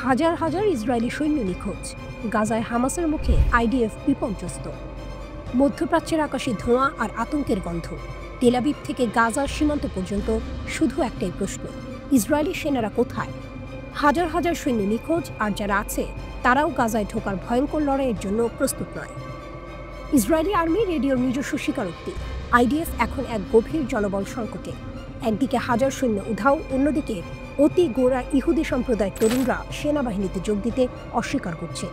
হাজার হাজার ইসরায়েলি সৈন্য নিখোঁজ, গাজায় হামাসের মুখে আইডিএফ বিপর্যস্ত। মধ্যপ্রাচ্যের আকাশে ধোঁয়া আর আতঙ্কের গন্ধ। তেল আবিব থেকে গাজার সীমান্ত পর্যন্ত শুধু একটাই প্রশ্ন, ইসরায়েলি সেনারা কোথায়? হাজার হাজার সৈন্য নিখোঁজ, আর যারা আছে তারাও গাজায় ঢোকার ভয়ঙ্কর লড়াইয়ের জন্য প্রস্তুত নয়। ইসরায়েলি আর্মি রেডিওর নিজস্ব স্বীকারোক্তি, আইডিএফ এখন এক গভীর জনবল সংকটে। একদিকে হাজার সৈন্য উধাও, অন্যদিকে অতি গোঁড়া ইহুদি সম্প্রদায়ের তরুণরা সেনাবাহিনীতে যোগ দিতে অস্বীকার করছে।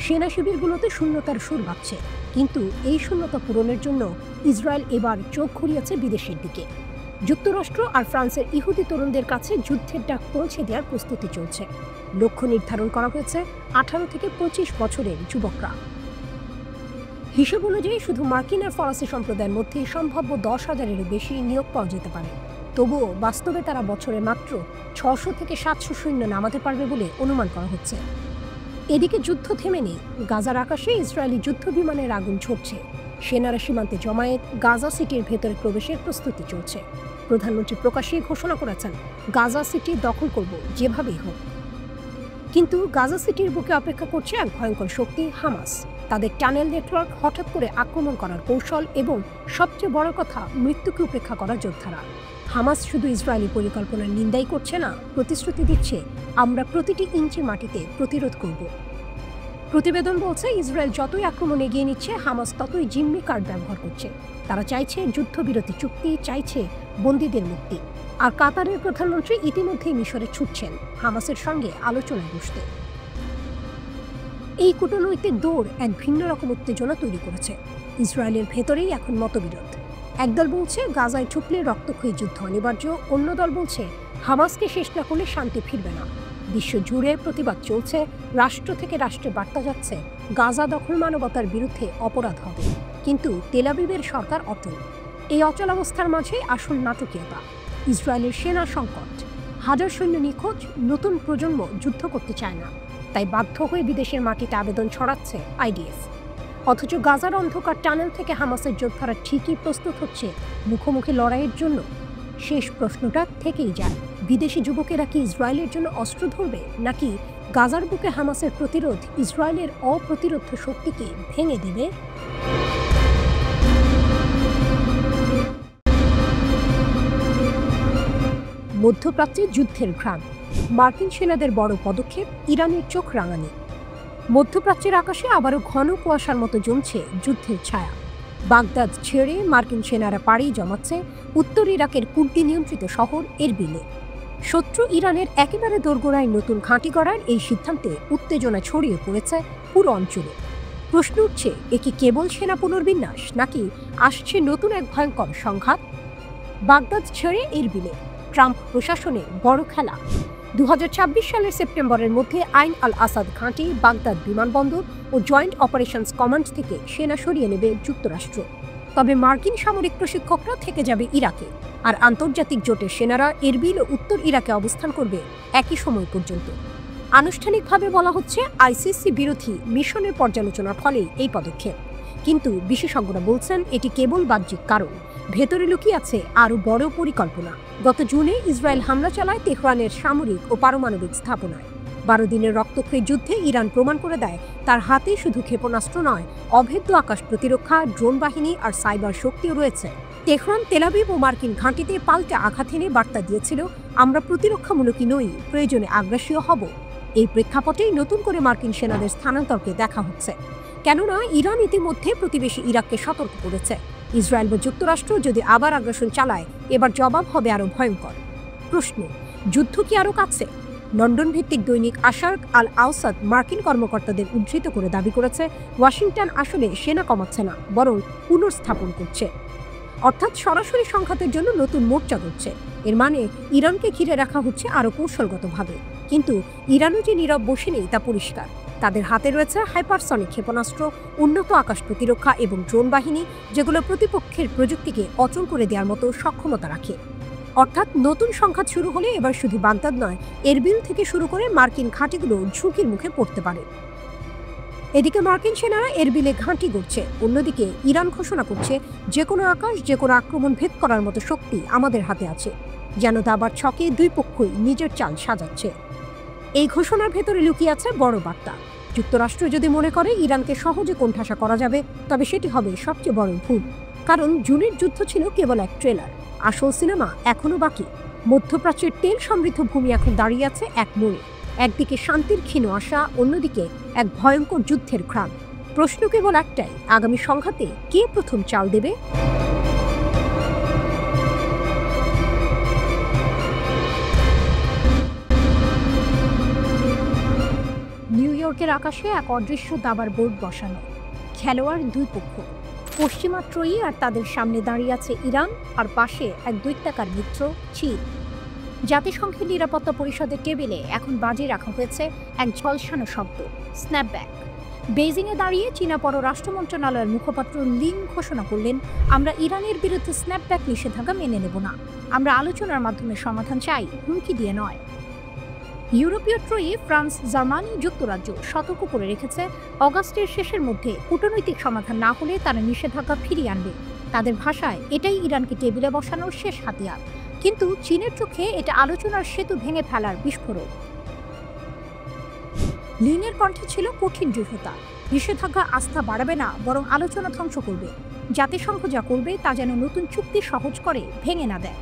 সেনা শিবিরগুলোতে শূন্যতার সুর বাজছে, কিন্তু এই শূন্যতা পূরণের জন্য ইসরায়েল এবার চোখ ঘুরিয়েছে বিদেশের দিকে। যুক্তরাষ্ট্র আর ফ্রান্সের ইহুদি তরুণদের কাছে যুদ্ধের ডাক পৌঁছে দেওয়ার প্রস্তুতি চলছে। লক্ষ্য নির্ধারণ করা হয়েছে 18 থেকে 25 বছরের যুবকরা। হিসেব অনুযায়ী শুধু মার্কিন আর ফরাসি সম্প্রদায়ের মধ্যে সম্ভাব্য 10,000-এরও বেশি নিয়োগ পাওয়া যেতে পারে। তবুও বাস্তবে তারা বছরে মাত্র 600 থেকে 700 সৈন্য নামাতে পারবে বলে অনুমান করা হচ্ছে। এদিকে যুদ্ধ থেমে নেই, গাজার আকাশে ইসরায়েলি যুদ্ধ বিমানের আগুন ঝরছে। সেনারা সীমান্তে জমায়েত, গাজা সিটির ভেতরে প্রবেশের প্রস্তুতি চলছে। প্রধানমন্ত্রী প্রকাশ্যেই ঘোষণা করেছেন, গাজা সিটি দখল করব যেভাবেই হোক। কিন্তু গাজা সিটির বুকে অপেক্ষা করছে এক ভয়ঙ্কর শক্তি, হামাস। তাদের টানেল নেটওয়ার্ক, হঠাৎ করে আক্রমণ করার কৌশল এবং সবচেয়ে বড় কথা, মৃত্যুকে উপেক্ষা করা যোদ্ধারা। হামাস শুধু ইসরায়েলি পরিকল্পনার নিন্দাই করছে না, প্রতিশ্রুতি দিচ্ছে, আমরা প্রতিটি ইঞ্চি মাটিতে প্রতিরোধ করব। প্রতিবেদন বলছে, ইসরায়েল যতই আক্রমণ এগিয়ে নিচ্ছে, হামাস ততই জিম্মি কার্ড ব্যবহার করছে। তারা চাইছে যুদ্ধবিরতি চুক্তি, চাইছে বন্দীদের মুক্তি। আর কাতারের প্রধানমন্ত্রী ইতিমধ্যেই মিশরে ছুটছেন হামাসের সঙ্গে আলোচনায় বসতে। এই কূটনৈতিক দৌড় এক ভিন্ন রকম উত্তেজনা তৈরি করেছে। ইসরায়েলের ভেতরেই এখন মতবিরোধ। একদল বলছে গাজায় ঢুকলে রক্তক্ষয়ী যুদ্ধ অনিবার্য, অন্য দল বলছে হামাসকে শেষ না করলে শান্তি ফিরবে না। বিশ্ব জুড়ে প্রতিবাদ চলছে, রাষ্ট্র থেকে রাষ্ট্রে বার্তা যাচ্ছে, গাজা দখল মানবতার বিরুদ্ধে অপরাধ হবে। কিন্তু তেল আবিবের সরকার অটল। এই অচলাবস্থার মাঝে আসল নাটকীয়তা, ইসরায়েলের সেনা সংকট। হাজার সৈন্য নিখোঁজ, নতুন প্রজন্ম যুদ্ধ করতে চায় না, তাই বাধ্য হয়ে বিদেশের মাটিতে আবেদন ছড়াচ্ছে আইডিএফ। অথচ গাজার অন্ধকার টানেল থেকে হামাসের যোদ্ধারা ঠিকই প্রস্তুত হচ্ছে মুখোমুখি লড়াইয়ের জন্য। শেষ প্রশ্নটা থেকেই যায়, বিদেশি যুবকেরা কি ইসরায়েলের জন্য অস্ত্র ধরবে, নাকি গাজার বুকে হামাসের প্রতিরোধ ইসরায়েলের অপ্রতিরোধ্য শক্তিকে ভেঙে দেবে? মধ্যপ্রাচ্যে যুদ্ধের ঘ্রাণ, মার্কিন সেনাদের বড় পদক্ষেপ, ইরানের চোখ রাঙানি। মধ্যপ্রাচ্যের আকাশে আবারও ঘন কুয়াশার মতো জমছে যুদ্ধের ছায়া। বাগদাদ ছেড়ে মার্কিন সেনারা পাড়ি জমাচ্ছে উত্তর ইরাকের কুর্দি নিয়ন্ত্রিত শহর এরবিলে। শত্রু ইরানের একেবারে দোরগোড়ায় নতুন ঘাঁটি গড়ার এই সিদ্ধান্তে উত্তেজনা ছড়িয়ে পড়েছে পুরো অঞ্চলে। প্রশ্ন উঠছে, এ কি কেবল সেনা পুনর্বিন্যাস, নাকি আসছে নতুন এক ভয়ঙ্কর সংঘাত? বাগদাদ ছেড়ে এরবিলে ট্রাম্প প্রশাসনের বড় খেলা। 2026 সালের সেপ্টেম্বরের মধ্যে আইন আল আসাদ ঘাঁটি, বাগদাদ বিমানবন্দর ও জয়েন্ট অপারেশনস কমান্ড থেকে সেনা সরিয়ে নেবে যুক্তরাষ্ট্র। তবে মার্কিন সামরিক প্রশিক্ষকরা থেকে যাবে ইরাকে, আর আন্তর্জাতিক জোটের সেনারা এরবিল ও উত্তর ইরাকে অবস্থান করবে একই সময় পর্যন্ত। আনুষ্ঠানিকভাবে বলা হচ্ছে আইসিসি বিরোধী মিশনের পর্যালোচনার ফলে এই পদক্ষেপ। কিন্তু বিশেষজ্ঞরা বলছেন, এটি কেবল বাহ্যিক কারণ, ভেতরে লুকিয়ে আছে আরও বড় পরিকল্পনা। গত জুনে ইসরায়েল হামলা চালায় তেহরানের সামরিক ও পারমাণবিক স্থাপনায়। 12 দিনের রক্তক্ষয়ী যুদ্ধে ইরান প্রমাণ করে দেয়, তার হাতে শুধু ক্ষেপণাস্ত্র নয়, অভেদ্য আকাশ প্রতিরক্ষা, ড্রোন বাহিনী আর সাইবার শক্তিও রয়েছে। তেহরান তেল আবিব ও মার্কিন ঘাঁটিতে পাল্টে আঘাত এনে বার্তা দিয়েছিল, আমরা প্রতিরক্ষামূলকই নই, প্রয়োজনে আগ্রাসীও হব। এই প্রেক্ষাপটেই নতুন করে মার্কিন সেনাদের স্থানান্তরকে দেখা হচ্ছে। কেননা ইরান ইতিমধ্যে প্রতিবেশী ইরাককে সতর্ক করেছে, ইসরায়েল বা যুক্তরাষ্ট্র যদি আবার আগ্রাসন চালায়, এবার জবাব হবে আরও ভয়ঙ্কর। প্রশ্ন, যুদ্ধ কি আরও কাছে? লন্ডন ভিত্তিক দৈনিক আশার্ক আল আওসাদ মার্কিন কর্মকর্তাদের উদ্ধৃত করে দাবি করেছে, ওয়াশিংটন আসলে সেনা কমাচ্ছে না, বরং পুনর্স্থাপন করছে। অর্থাৎ সরাসরি সংঘাতের জন্য নতুন মোর্চা করছে। এর মানে ইরানকে ঘিরে রাখা হচ্ছে আরও কৌশলগতভাবে। কিন্তু ইরানও যে নীরব বসে নেই তা পরিষ্কার। তাদের হাতে রয়েছে হাইপারসনিক ক্ষেপণাস্ত্র, উন্নত আকাশ প্রতিরক্ষা এবং ড্রোন বাহিনী, যেগুলো প্রতিপক্ষের প্রযুক্তিকে অচল করে দেওয়ার মতো সক্ষমতা রাখে। অর্থাৎ নতুন সংঘাত শুরু হলে এবার শুধু বাগদাদ নয়, এরবিল থেকে শুরু করে মার্কিন ঘাঁটিগুলো ঝুঁকির মুখে পড়তে পারে। এদিকে মার্কিন সেনারা এরবিলে ঘাঁটি গড়ছে, অন্যদিকে ইরান ঘোষণা করছে, যে কোনো আকাশ, যে কোনো আক্রমণ ভেদ করার মতো শক্তি আমাদের হাতে আছে। যেন দাবার ছকে দুই পক্ষই নিজের চাল সাজাচ্ছে। এই ঘোষণার ভেতরে লুকিয়ে আছে বড় বার্তা। যুক্তরাষ্ট্র যদি মনে করে ইরানকে সহজে কোণঠাসা করা যাবে, তবে সেটি হবে সবচেয়ে বড় ভুল। কারণ জুনের যুদ্ধ ছিল কেবল এক ট্রেলার, আসল সিনেমা এখনো বাকি। মধ্যপ্রাচ্যের তেল সমৃদ্ধ ভূমি এখন দাঁড়িয়ে আছে এক মোড়ে। একদিকে শান্তির ক্ষীণ আশা, অন্যদিকে এক ভয়ঙ্কর যুদ্ধের ঘ্রাণ। প্রশ্ন কেবল একটাই, আগামী সংঘাতে কে প্রথম চাল দেবে? নিউ ইয়র্কের আকাশে এক অদৃশ্য দাবার বোর্ড বসানো, খেলোয়াড় দুই পক্ষ। পশ্চিমা ত্রয়ী আর তাদের সামনে দাঁড়িয়ে আছে ইরান, আর পাশে এক দৈত্যাকার মিত্র চীন। জাতিসংঘের নিরাপত্তা পরিষদের টেবিলে এখন বাজি রাখা হয়েছে এক ঝলসানো শব্দ, স্ন্যাপব্যাক। বেইজিংয়ে দাঁড়িয়ে চীনা পররাষ্ট্র মন্ত্রণালয়ের মুখপাত্র লিন ঘোষণা করলেন, আমরা ইরানের বিরুদ্ধে স্ন্যাপব্যাক নিষেধাজ্ঞা মেনে নেব না। আমরা আলোচনার মাধ্যমে সমাধান চাই, হুমকি দিয়ে নয়। ইউরোপীয় ত্রয়ী ফ্রান্স, জার্মানি, যুক্তরাজ্য সতর্ক করে রেখেছে, অগাস্টের শেষের মধ্যে কূটনৈতিক সমাধান না হলে তারা নিষেধাজ্ঞা ফিরিয়ে আনবে। তাদের ভাষায় এটাই ইরানকে টেবিলে বসানোর শেষ হাতিয়ার। কিন্তু চীনের চোখে এটা আলোচনার সেতু ভেঙে ফেলার বিস্ফোরক। লিনের কণ্ঠে ছিল কঠিন দৃঢ়তা। নিষেধাজ্ঞা আস্থা বাড়াবে না, বরং আলোচনা ধ্বংস করবে। জাতিসংঘ যা করবে তা যেন নতুন চুক্তি সহজ করে, ভেঙে না দেয়।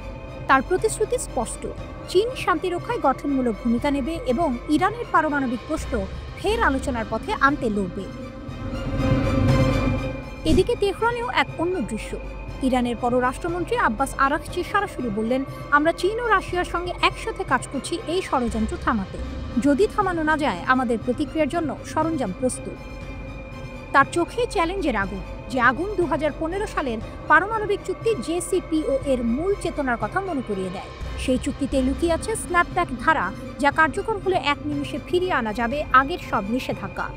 তার প্রতিশ্রুতি স্পষ্ট, চীন শান্তি রক্ষায় গঠনমূলক ভূমিকা নেবে এবং ইরানের পারমাণবিক প্রশ্ন ফের আলোচনার পথে আনতে লড়বে। এদিকে তেহরানেও এক অন্য দৃশ্য। ইরানের পররাষ্ট্রমন্ত্রী আব্বাস আরাকচি সরাসরি বললেন, আমরা চীন ও রাশিয়ার সঙ্গে একসাথে কাজ করছি এই ষড়যন্ত্র থামাতে। যদি থামানো না যায়, আমাদের প্রতিক্রিয়ার জন্য সরঞ্জাম প্রস্তুত। তার চোখে চ্যালেঞ্জের আগুন, যে আগুন 2015 সালের পারমাণবিক চুক্তি JCPOA এর মূল চেতনার কথা মনে করিয়ে দেয়। সেই চুক্তিতে লুকিয়ে আছে স্ন্যাপব্যাক ধারা, যা কার্যকর হলে এক নিমিষে ফিরিয়ে আনা যাবে আগের সব নিষেধাজ্ঞা।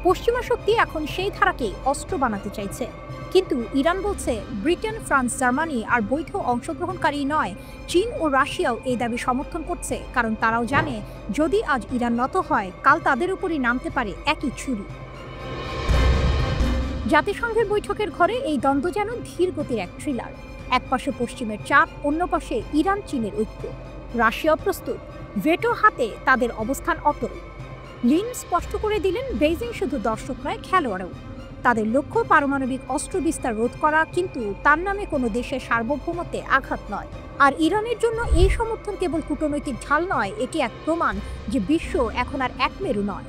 পশ্চিমা শক্তি এখন সেই ধারাকে অস্ত্র বানাতে চাইছে। কিন্তু ইরান বলছে, ব্রিটেন, ফ্রান্স, জার্মানি আর বৈধ অংশগ্রহণকারী নয়, চীন ও রাশিয়াও এই দাবি সমর্থন করছে, কারণ তারাও জানে যদি আজ ইরান নত হয়, কাল তাদের উপরই নামতে পারে একই ছুরি। জাতিসংঘের বৈঠকের ঘরে এই দ্বন্দ্ব যেন ধীর গতির এক থ্রিলার। এক পাশে পশ্চিমের চাপ, অন্য পাশে ইরান চীনের ঐক্য। রাশিয়া প্রস্তুত, ভেটো হাতে তাদের অবস্থান অটল। লিন স্পষ্ট করে দিলেন, বেইজিং শুধু দর্শক নয়, খেলোয়াড়ও। তাদের লক্ষ্য পারমাণবিক অস্ত্র বিস্তার রোধ করা, কিন্তু তার নামে কোনো দেশের সার্বভৌমত্বে আঘাত নয়। আর ইরানের জন্য এই সমর্থন কেবল কূটনৈতিক ঢাল নয়, এটি এক প্রমাণ যে বিশ্ব এখন আর একমেরু নয়।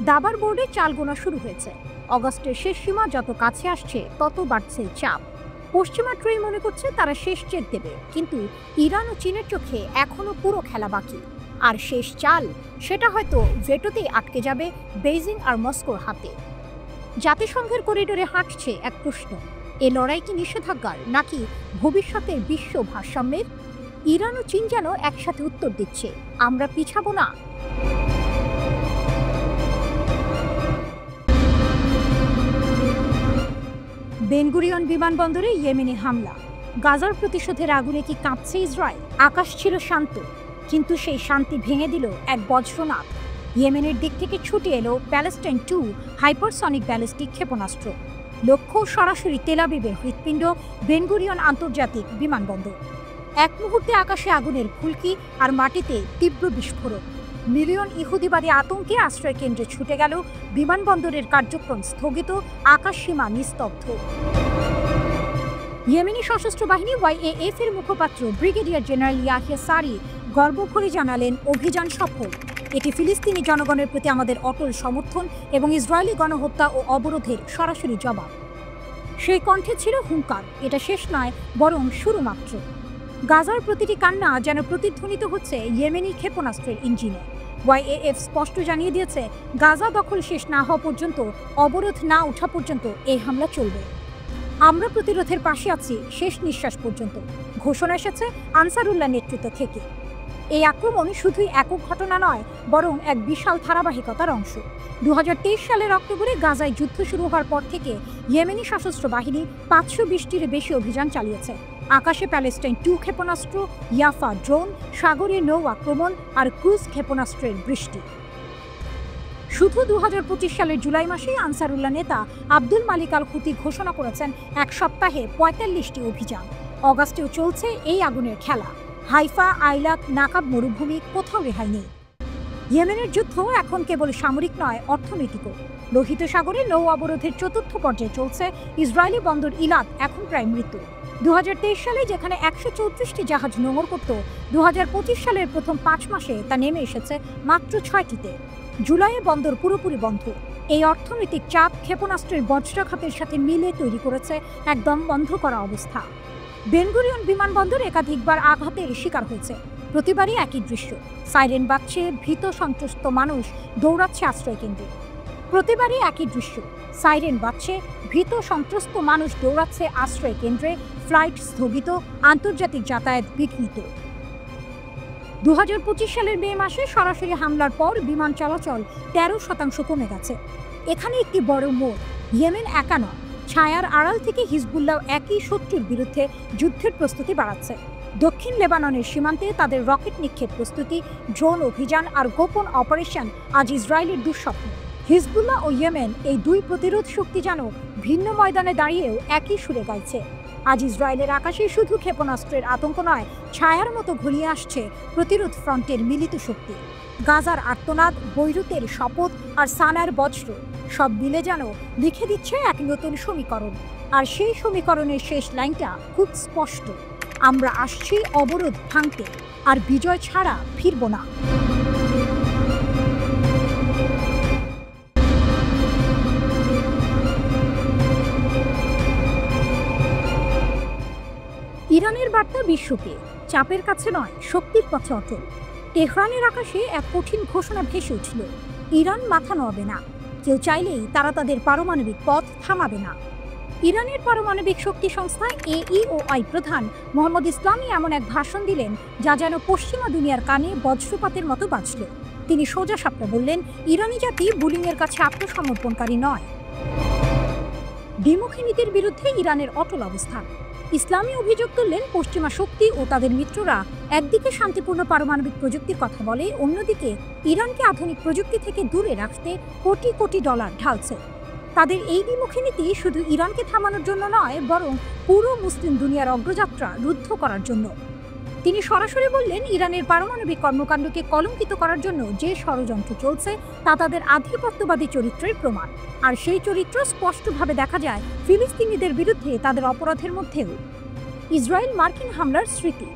দাবার বোর্ডে চাল গোনা শুরু হয়েছে। অগাস্টের শেষ সীমা যত কাছে আসছে, তত বাড়ছে চাপ। পশ্চিমা ত্রয়ী মনে করছে তারা শেষ চেক দেবে, কিন্তু ইরান ও চীনের চোখে এখনো পুরো খেলা বাকি। আর শেষ চাল, সেটা হয়তো ভেটোতেই আটকে যাবে, বেইজিং আর মস্কোর হাতে। জাতিসংঘের করিডোরে হাঁটছে এক প্রশ্ন, এ লড়াই কি নিষেধাজ্ঞার, নাকি ভবিষ্যতের বিশ্ব ভারসাম্যের? ইরান ও চীন যেন একসাথে উত্তর দিচ্ছে, আমরা পিছাবো না। বেনগুরিয়ন বিমানবন্দরে ইয়েমেনি হামলা, গাজার প্রতিশোধের আগুনে কি কাঁপছে ইসরায়েল? আকাশ ছিল শান্ত, কিন্তু সেই শান্তি ভেঙে দিল এক বজ্রনাদ। ইয়েমেনের দিক থেকে ছুটে এলো প্যালেস্টাইন 2 হাইপারসনিক ব্যালিস্টিক ক্ষেপণাস্ত্র। লক্ষ্য সরাসরি তেল আবিবের হৃৎপিণ্ড, বেনগুরিয়ন আন্তর্জাতিক বিমানবন্দর। এক মুহূর্তে আকাশে আগুনের ফুলকি আর মাটিতে তীব্র বিস্ফোরণ। মিলিয়ন ইহুদিবাদী আতঙ্কে আশ্রয় কেন্দ্রে ছুটে গেল, বিমানবন্দরের কার্যক্রম স্থগিত, আকাশ সীমা নিস্তব্ধ। ইয়েমেনি সশস্ত্র বাহিনী YAF এর মুখপাত্র ব্রিগেডিয়ার জেনারেল ইয়াহিয়া সারি গর্ব করে জানালেন, অভিযান সফল। এটি ফিলিস্তিনি জনগণের প্রতি আমাদের অটল সমর্থন এবং ইসরায়েলি গণহত্যা ও অবরোধের সরাসরি জবাব। সেই কণ্ঠে ছিল হুঙ্কার, এটা শেষ নয়, বরং শুরু মাত্র। গাজার প্রতিটি কান্না যেন প্রতিধ্বনিত হচ্ছে ইয়েমেনি ক্ষেপণাস্ত্রের ইঞ্জিনে। YAF স্পষ্ট জানিয়ে দিয়েছে, গাজা দখল শেষ না হওয়া পর্যন্ত, অবরোধ না ওঠা পর্যন্ত এই হামলা চলবে। আমরা প্রতিরোধের পাশে আছি শেষ নিঃশ্বাস পর্যন্ত, ঘোষণা এসেছে আনসারুল্লাহ নেতৃত্ব থেকে। এই আক্রমণ শুধুই একক ঘটনা নয়, বরং এক বিশাল ধারাবাহিকতার অংশ। 2023 সালের অক্টোবরে গাজায় যুদ্ধ শুরু হওয়ার পর থেকে ইয়েমেনি সশস্ত্র বাহিনী 520টির বেশি অভিযান চালিয়েছে। আকাশে প্যালেস্টাইন 2 ক্ষেপণাস্ত্র, ইয়াফা ড্রোন, সাগরে নৌ আক্রমণ আর ক্রুজ ক্ষেপণাস্ত্রের বৃষ্টি। শুধু 2025 সালের জুলাই মাসেই আনসারুল্লাহ নেতা আব্দুল মালিক আল হুতি ঘোষণা করেছেন এক সপ্তাহে 45টি অভিযান। অগাস্টেও চলছে এই আগুনের খেলা। হাইফা, আইলাক, নাকাব মরুভূমি, কোথাও রেহাই নেই। ইয়েমেনের যুদ্ধ এখন কেবল সামরিক নয়, অর্থনৈতিকও। লোহিত সাগরে নৌ অবরোধের চতুর্থ পর্যায়ে চলছে। ইসরায়েলি বন্দর ইলাত এখন প্রায় মৃত্যু। 2023 সালে যেখানে 134টি জাহাজ নোঙর করত, 2025 সালের প্রথম 5 মাসে তা নেমে এসেছে মাত্র 6টিতে। জুলাইয়ে বন্দর পুরোপুরি বন্ধ। এই অর্থনৈতিক চাপ ক্ষেপণাস্ত্রের বজ্রাঘাতের সাথে মিলে তৈরি করেছে একদম বন্ধ করা অবস্থা। বেন গুরিয়ন বিমানবন্দর একাধিকবার আঘাতের শিকার হয়েছে। প্রতিবারই একই দৃশ্য, সাইরেন বাজছে, ভীত সন্ত্রস্ত মানুষ দৌড়াচ্ছে আশ্রয় কেন্দ্রে। প্রতিবারই একই দৃশ্য, সাইরেন বাজছে, ভীত সন্ত্রস্ত মানুষ দৌড়াচ্ছে আশ্রয় কেন্দ্রে। ফ্লাইট স্থগিত, আন্তর্জাতিক যাতায়াত বিঘ্নিত। 2025 সালের মে মাসে সরাসরি হামলার পর বিমান চলাচল 13% কমে গেছে। এখানে একটি বড় মোড়। ইয়েমেন একা নয়, ছায়ার আড়াল থেকে হিজবুল্লাহ একই শত্রুর বিরুদ্ধে যুদ্ধের প্রস্তুতি বাড়াচ্ছে। দক্ষিণ লেবাননের সীমান্তে তাদের রকেট নিক্ষেপ প্রস্তুতি, ড্রোন অভিযান আর গোপন অপারেশন আজ ইসরায়েলের দুঃস্বপ্ন। হিজবুল্লাহ ও ইয়েমেন, এই দুই প্রতিরোধ শক্তি যেন ভিন্ন ময়দানে দাঁড়িয়েও একই সুরে গাইছে। আজ ইসরায়েলের আকাশে শুধু ক্ষেপণাস্ত্রের আতঙ্ক নয়, ছায়ার মতো ঘুরিয়ে আসছে প্রতিরোধ ফ্রন্টের মিলিত শক্তি। গাজার আর্তনাদ, বৈরুতের শপথ আর সানার বজ্র সব মিলে যেন লিখে দিচ্ছে এক নতুন সমীকরণ। আর সেই সমীকরণের শেষ লাইনটা খুব স্পষ্ট: আমরা আসছি অবরোধ ভাঙতে, আর বিজয় ছাড়া ফিরব না। ইরানের বার্তা বিশ্বকে, চাপের কাছে নয়, শক্তির পথে অটল। তেহরানের আকাশে এক কঠিন ঘোষণা ভেসে উঠল: ইরান মাথা নোয়াবে না। কেউ চাইলেই তারা তাদের পারমাণবিক পথ থামাবে না। ইরানের পারমাণবিক শক্তি সংস্থা AEOI প্রধান মোহাম্মদ ইসলামী এমন এক ভাষণ দিলেন যা যেন পশ্চিমা দুনিয়ার কানে বজ্রপাতের মতো বাজল। তিনি সোজা সাপটা বললেন, ইরানি জাতি বুলিংয়ের কাছে আত্মসমর্পণকারী নয়। দ্বিমুখী নীতির বিরুদ্ধে ইরানের অটল অবস্থান। ইসলামী অভিযোগ তুললেন, পশ্চিমা শক্তি ও তাদের মিত্ররা একদিকে শান্তিপূর্ণ পারমাণবিক প্রযুক্তির কথা বলে, অন্যদিকে ইরানকে আধুনিক প্রযুক্তি থেকে দূরে রাখতে কোটি কোটি ডলার ঢালছে। তাদের এই দ্বিমুখী নীতি শুধু ইরানকে থামানোর জন্য নয়, বরং পুরো মুসলিম দুনিয়ার অগ্রযাত্রা রুদ্ধ করার জন্য। তিনি সরাসরি বললেন, ইরানের পারমাণবিক কর্মকাণ্ডকে কলঙ্কিত করার জন্য যে ষড়যন্ত্র চলছে তা তাদের আধিপত্যবাদী চরিত্রের প্রমাণ। আর সেই চরিত্র স্পষ্টভাবে দেখা যায় ফিলিস্তিনিদের বিরুদ্ধে তাদের অপরাধের মধ্যেও। ইসরায়েল মার্কিন হামলার স্মৃতি।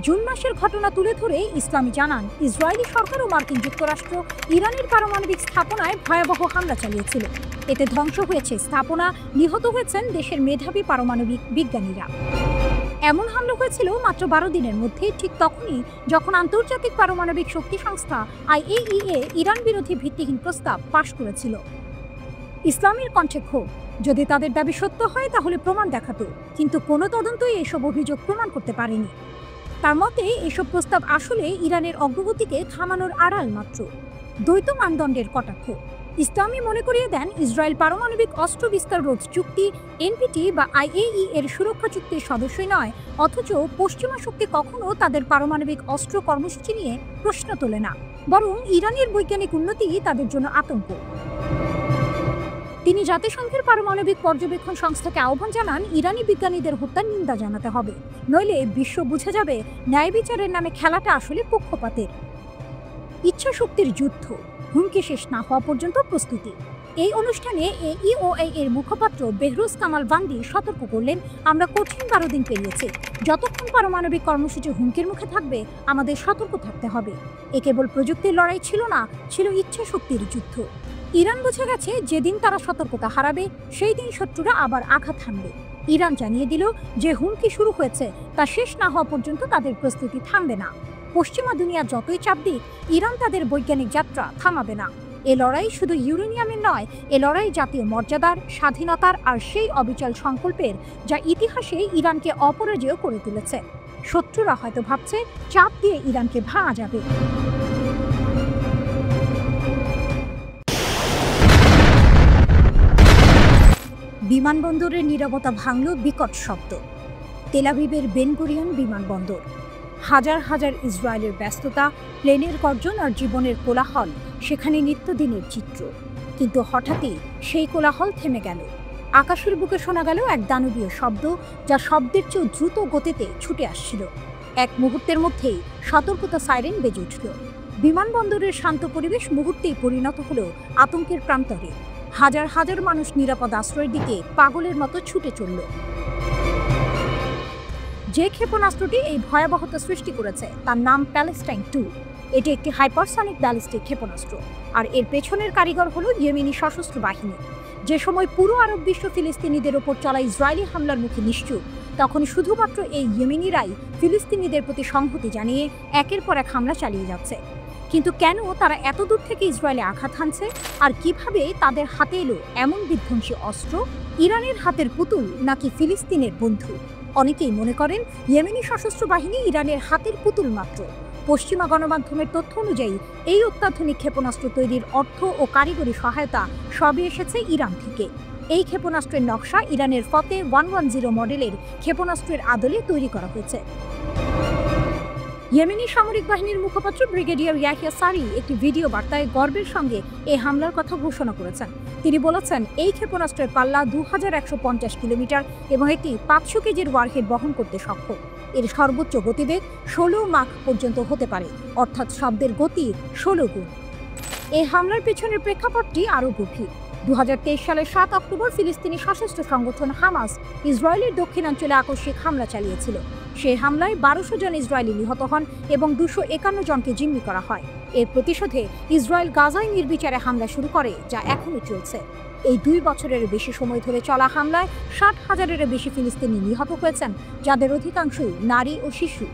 জুন মাসের ঘটনা তুলে ধরে ইসলামী জানান, ইসরায়েলি সরকার ও মার্কিন যুক্তরাষ্ট্র ইরানের পারমাণবিক স্থাপনায় ভয়াবহ হামলা চালিয়েছিল। এতে ধ্বংস হয়েছে স্থাপনা, নিহত হয়েছেন দেশের মেধাবী পারমাণবিক বিজ্ঞানীরা। এমন হামলা হয়েছিল মাত্র 12 দিনের মধ্যে, ঠিক তখনই যখন আন্তর্জাতিক পারমাণবিক শক্তি সংস্থা IAEA ইরান বিরোধী ভিত্তিহীন প্রস্তাব পাশ করেছিল। ইসলামের কণ্ঠে ক্ষোভ। যদি তাদের দাবি সত্য হয় তাহলে প্রমাণ দেখাতো, কিন্তু কোনো তদন্তই এসব অভিযোগ প্রমাণ করতে পারেনি। তার মতে এসব প্রস্তাব আসলে ইরানের অগ্রগতিকে থামানোর আড়াল মাত্র, দ্বৈত মানদণ্ডের কটাক্ষ। ইসলামী মনে করিয়ে দেন, ইসরায়েল পারমাণবিক অস্ত্র বিস্তার রোধ চুক্তি NPT বা IAEA এর সুরক্ষা চুক্তির সদস্যই নয়, অথচ পশ্চিমা শক্তি কখনো তাদের পারমাণবিক অস্ত্র কর্মসূচি নিয়ে প্রশ্ন তোলে না, বরং ইরানের বৈজ্ঞানিক উন্নতি তাদের জন্য আতঙ্ক। তিনি জাতিসংঘের পারমাণবিক পর্যবেক্ষণ সংস্থাকে আহ্বান জানান, ইরানি বিজ্ঞানীদের হত্যার নিন্দা জানাতে হবে, নইলে বিশ্ব বুঝে যাবে ন্যায় বিচারের নামে খেলাটা আসলে পক্ষপাতের। ইচ্ছা শক্তির যুদ্ধ, হুমকি শেষ না হওয়া পর্যন্ত প্রস্তুতি। এই অনুষ্ঠানে AEOI এর মুখপাত্র বেহরুজ কামাল বান্দি সতর্ক করলেন, আমরা কঠিন 12 দিন পেরিয়েছি। যতক্ষণ পারমাণবিক কর্মসূচি হুমকির মুখে থাকবে, আমাদের সতর্ক থাকতে হবে। এ কেবল প্রযুক্তির লড়াই ছিল না, ছিল ইচ্ছা শক্তির যুদ্ধ। ইরান বুঝে গেছে, যেদিন তারা সতর্কতা হারাবে সেই দিন শত্রুরা আবার আঘাত হানবে। ইরান জানিয়ে দিল, যে হুমকি শুরু হয়েছে তা শেষ না হওয়া পর্যন্ত তাদের প্রস্তুতি থামবে না। পশ্চিমা দুনিয়া যতই চাপ দিক, ইরান তাদের বৈজ্ঞানিক যাত্রা থামাবে না। এ লড়াই শুধু ইউরেনিয়ামের নয়, এ লড়াই জাতীয় মর্যাদার, স্বাধীনতার আর সেই অবিচল সংকল্পের যা ইতিহাসে ইরানকে অপরাজেয় করে তুলেছে। শত্রুরা হয়তো ভাবছে চাপ দিয়ে ইরানকে ভাঙা যাবে। বিমানবন্দরের নীরবতা ভাঙল বিকট শব্দ। তেল আবিবের বেন গুরিয়ন বিমানবন্দর। হাজার হাজার ইসরায়েলের ব্যস্ততা, প্লেনের গর্জন আর জীবনের কোলাহল সেখানে নিত্যদিনের চিত্র। কিন্তু হঠাৎই সেই কোলাহল থেমে গেল। আকাশের বুকে শোনা গেল এক দানবীয় শব্দ, যা শব্দের চেয়েও দ্রুত গতিতে ছুটে আসছিল। এক মুহূর্তের মধ্যেই সতর্কতা সাইরেন বেজে উঠল। বিমানবন্দরের শান্ত পরিবেশ মুহূর্তেই পরিণত হলো আতঙ্কের প্রান্তরে। হাজার হাজার মানুষ নিরাপদ আশ্রয়ের দিকে পাগলের মতো ছুটে চলল। যে ক্ষেপণাস্ত্রটি এই ভয়াবহতা সৃষ্টি করেছে তার নাম প্যালেস্টাইন 2। এটি একটি হাইপারসনিক ব্যালিস্টিক ক্ষেপণাস্ত্র, আর এর পেছনের কারিগর হলো ইয়েমেনি সশস্ত্র বাহিনী। যে সময় পুরো আরব বিশ্ব ফিলিস্তিনিদের ওপর চলা ইসরায়েলি হামলার মুখে নিশ্চুপ, তখন শুধুমাত্র এই ইয়েমেনিরাই ফিলিস্তিনিদের প্রতি সংহতি জানিয়ে একের পর এক হামলা চালিয়ে যাচ্ছে। কিন্তু কেন তারা এত দূর থেকে ইসরায়েলে আঘাত হানছে, আর কিভাবে তাদের হাতে এলো এমন বিধ্বংসী অস্ত্র? ইরানের হাতের পুতুল নাকি ফিলিস্তিনের বন্ধু? অনেকেই মনে করেন ইয়েমেনি সশস্ত্র বাহিনী ইরানের হাতের পুতুল মাত্র। পশ্চিমা গণমাধ্যমের তথ্য অনুযায়ী এই অত্যাধুনিক ক্ষেপণাস্ত্র তৈরির অর্থ ও কারিগরি সহায়তা সবই এসেছে ইরান থেকে। এই ক্ষেপণাস্ত্রের নকশা ইরানের ফতে 110 মডেলের ক্ষেপণাস্ত্রের আদলে তৈরি করা হয়েছে। ইয়েমেনি সামরিক বাহিনীর মুখপাত্র ব্রিগেডিয়ার ইয়াহিয়া সারি একটি ভিডিও বার্তায় গর্বের সঙ্গে এই হামলার কথা ঘোষণা করেছেন। তিনি বলেছেন, এই ক্ষেপণাস্ত্রের পাল্লা 2150 কিলোমিটার এবং এটি 500 কেজির ওয়ারহেড বহন করতে সক্ষম। এর সর্বোচ্চ গতিবেগ 16 মাখ পর্যন্ত হতে পারে, অর্থাৎ শব্দের গতি 16 গুণ। এই হামলার পেছনের প্রেক্ষাপটটি আরও গভীর। 2023 সালের 7 অক্টোবর ফিলিস্তিনি সশস্ত্র সংগঠন হামাস ইসরায়েলের দক্ষিণাঞ্চলে আকস্মিক হামলা চালিয়েছিল। সেই হামলায় 1200 জন ইসরায়েলি নিহত হন এবং 251 জনকে জিম্মি করা হয়। এর প্রতিশোধে ইসরায়েল গাজায় নির্বিচারে হামলা শুরু করে, যা এখনও চলছে। এই 2 বছরের বেশি সময় ধরে চলা হামলায় 60,000-এরও বেশি ফিলিস্তিনি নিহত হয়েছেন, যাদের অধিকাংশই নারী ও শিশু।